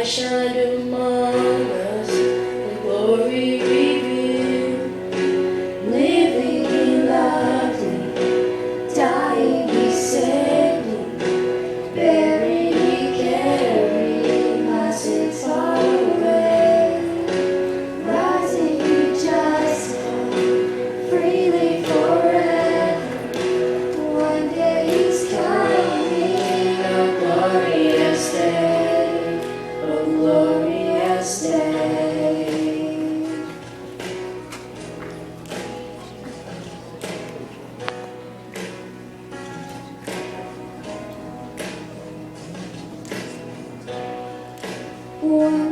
shined among us, and glory revealed. Living He loved me, dying He saved me, buried He carried my sins far away, rising He justified freely forever. One day He's coming, a glorious day, a glorious day. One